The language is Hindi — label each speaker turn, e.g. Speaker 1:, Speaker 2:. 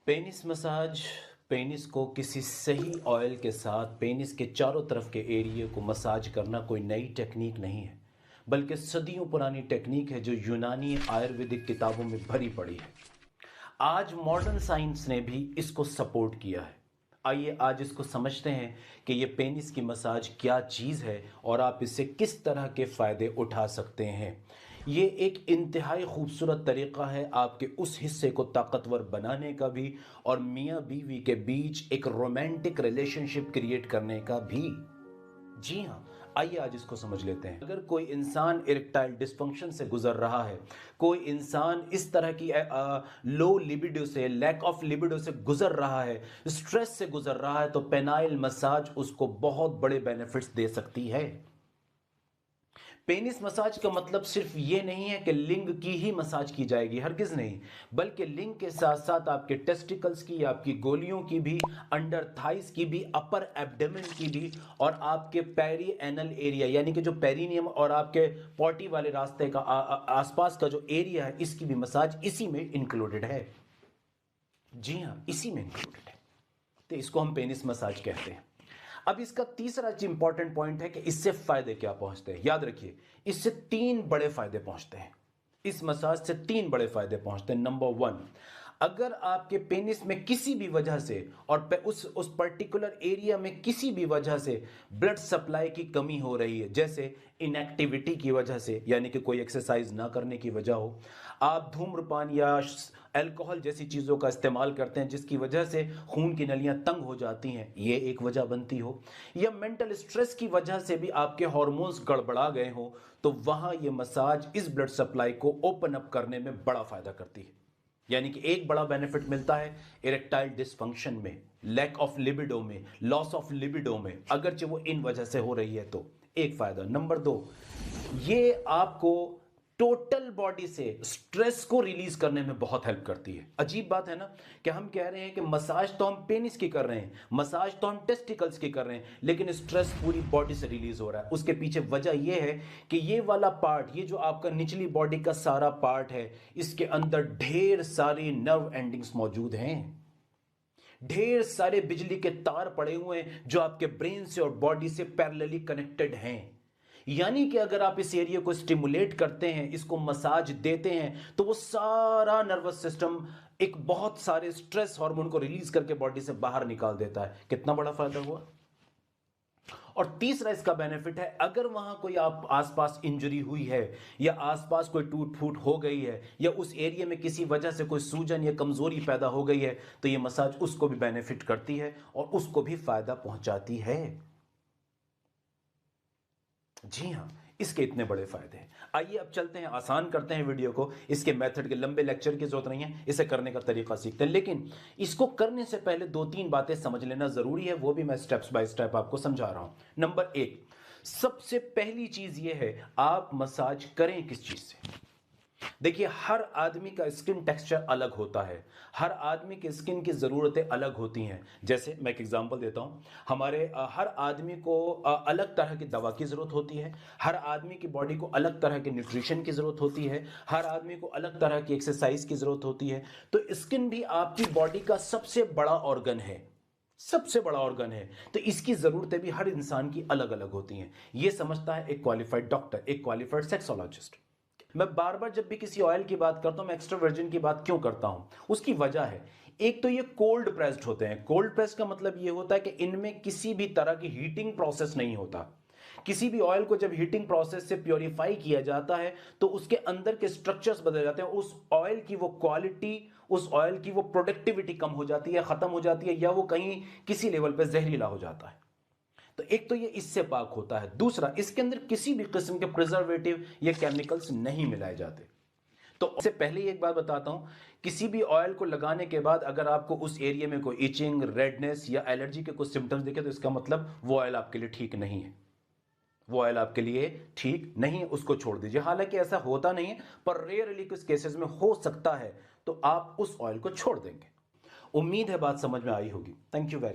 Speaker 1: पेनिस मसाज पेनिस को किसी सही ऑयल के साथ पेनिस के चारों तरफ के एरिया को मसाज करना कोई नई टेक्निक नहीं है, बल्कि सदियों पुरानी टेक्निक है जो यूनानी आयुर्वेदिक किताबों में भरी पड़ी है। आज मॉडर्न साइंस ने भी इसको सपोर्ट किया है। आइए आज इसको समझते हैं कि ये पेनिस की मसाज क्या चीज़ है और आप इससे किस तरह के फ़ायदे उठा सकते हैं। ये एक इंतहाई खूबसूरत तरीक़ा है आपके उस हिस्से को ताकतवर बनाने का भी और मियाँ बीवी के बीच एक रोमांटिक रिलेशनशिप क्रिएट करने का भी। जी हाँ, आइए आज इसको समझ लेते हैं। अगर कोई इंसान इरेक्टाइल डिस्फंक्शन से गुजर रहा है, कोई इंसान इस तरह की लो लिबिडो से, लैक ऑफ लिबिडो से गुजर रहा है, स्ट्रेस से गुजर रहा है, तो पेनाइल मसाज उसको बहुत बड़े बेनिफिट्स दे सकती है। पेनिस मसाज का मतलब सिर्फ ये नहीं है कि लिंग की ही मसाज की जाएगी, हरगिज नहीं, बल्कि लिंग के साथ साथ आपके टेस्टिकल्स की, आपकी गोलियों की भी, अंडर थाइस की भी, अपर एब्डोमेन की भी, और आपके पेरी एनल एरिया यानी कि जो पेरिनियम और आपके पॉटी वाले रास्ते का आसपास का जो एरिया है, इसकी भी मसाज इसी में इंक्लूडेड है। जी हाँ, इसी में इंक्लूडेड है, तो इसको हम पेनिस मसाज कहते हैं। अब इसका तीसरा इंपॉर्टेंट पॉइंट है कि इससे फायदे क्या पहुंचते हैं। याद रखिए, इससे 3 बड़े फायदे पहुंचते हैं। इस मसाज से 3 बड़े फायदे पहुंचते हैं। नंबर 1, अगर आपके पेनिस में किसी भी वजह से और उस पर्टिकुलर एरिया में किसी भी वजह से ब्लड सप्लाई की कमी हो रही है, जैसे इनएक्टिविटी की वजह से, यानी कि कोई एक्सरसाइज ना करने की वजह हो, आप धूम्रपान या अल्कोहल जैसी चीज़ों का इस्तेमाल करते हैं जिसकी वजह से खून की नलियां तंग हो जाती हैं, ये एक वजह बनती हो, या मेंटल स्ट्रेस की वजह से भी आपके हार्मोन्स गड़बड़ा गए हो, तो वहां ये मसाज इस ब्लड सप्लाई को ओपन अप करने में बड़ा फायदा करती है। यानी कि एक बड़ा बेनिफिट मिलता है इरेक्टाइल डिसफंक्शन में, लैक ऑफ लिबिडो में, लॉस ऑफ लिबिडो में, अगरचे वो इन वजह से हो रही है, तो एक फायदा। नंबर 2, ये आपको टोटल बॉडी से स्ट्रेस को रिलीज करने में बहुत हेल्प करती है। अजीब बात है ना कि हम कह रहे हैं कि मसाज तो हम पेनिस की कर रहे हैं, मसाज तो हम टेस्टिकल्स की कर रहे हैं, लेकिन स्ट्रेस पूरी बॉडी से रिलीज हो रहा है। उसके पीछे वजह यह है कि ये वाला पार्ट, ये जो आपका निचली बॉडी का सारा पार्ट है, इसके अंदर ढेर सारी नर्व एंडिंग्स मौजूद हैं, ढेर सारे बिजली के तार पड़े हुए हैं जो आपके ब्रेन से और बॉडी से पैरेलली कनेक्टेड हैं। यानी कि अगर आप इस एरिया को स्टिमुलेट करते हैं, इसको मसाज देते हैं, तो वो सारा नर्वस सिस्टम एक बहुत सारे स्ट्रेस हार्मोन को रिलीज करके बॉडी से बाहर निकाल देता है। कितना बड़ा फायदा हुआ। और तीसरा इसका बेनिफिट है, अगर वहां कोई आप आसपास इंजरी हुई है, या आसपास कोई टूट फूट हो गई है, या उस एरिया में किसी वजह से कोई सूजन या कमजोरी पैदा हो गई है, तो ये मसाज उसको भी बेनिफिट करती है और उसको भी फायदा पहुंचाती है। जी हाँ, इसके इतने बड़े फायदे हैं। आइए अब चलते हैं, आसान करते हैं वीडियो को। इसके मेथड के लंबे लेक्चर की जरूरत नहीं है, इसे करने का तरीका सीखते हैं, लेकिन इसको करने से पहले 2-3 बातें समझ लेना जरूरी है, वो भी मैं स्टेप्स बाय स्टेप आपको समझा रहा हूं। नंबर 1, सबसे पहली चीज ये है, आप मसाज करें किस चीज से। देखिए, हर आदमी का स्किन टेक्सचर अलग होता है, हर आदमी के स्किन की ज़रूरतें अलग होती हैं। जैसे मैं एक एग्जांपल देता हूं, हमारे हर आदमी को अलग तरह की दवा की ज़रूरत होती है, हर आदमी की बॉडी को अलग तरह के न्यूट्रिशन की ज़रूरत होती है, हर आदमी को अलग तरह की एक्सरसाइज की ज़रूरत होती है। तो स्किन भी आपकी बॉडी का सबसे बड़ा ऑर्गन है, सबसे बड़ा ऑर्गन है, तो इसकी ज़रूरतें भी हर इंसान की अलग अलग होती हैं। यह समझता है एक क्वालिफाइड डॉक्टर, एक क्वालिफाइड सेक्सोलॉजिस्ट। मैं बार बार जब भी किसी ऑयल की बात करता हूं, मैं एक्स्ट्रा वर्जिन की बात क्यों करता हूं, उसकी वजह है। एक तो ये कोल्ड प्रेस्ड होते हैं। कोल्ड प्रेस का मतलब ये होता है कि इनमें किसी भी तरह की हीटिंग प्रोसेस नहीं होता। किसी भी ऑयल को जब हीटिंग प्रोसेस से प्योरीफाई किया जाता है, तो उसके अंदर के स्ट्रक्चर्स बदल जाते हैं, उस ऑयल की वो क्वालिटी, उस ऑयल की वो प्रोडक्टिविटी कम हो जाती है, खत्म हो जाती है, या वो कहीं किसी लेवल पर जहरीला हो जाता है। तो एक तो ये इससे पाक होता है। दूसरा, इसके अंदर किसी भी किस्म के प्रिजर्वेटिव या केमिकल्स नहीं मिलाए जाते। तो इससे पहले ही एक बात बताता हूं, किसी भी ऑयल को लगाने के बाद अगर आपको उस एरिया में कोई इचिंग, रेडनेस या एलर्जी के कुछ सिम्टम्स दिखे, तो इसका मतलब वो ऑयल आपके लिए ठीक नहीं है, वो ऑयल आपके लिए ठीक नहीं है, उसको छोड़ दीजिए। हालांकि ऐसा होता नहीं है, पर रेयरली कुछ केसेस में हो सकता है, तो आप उस ऑयल को छोड़ देंगे। उम्मीद है बात समझ में आई होगी। Thank you very much.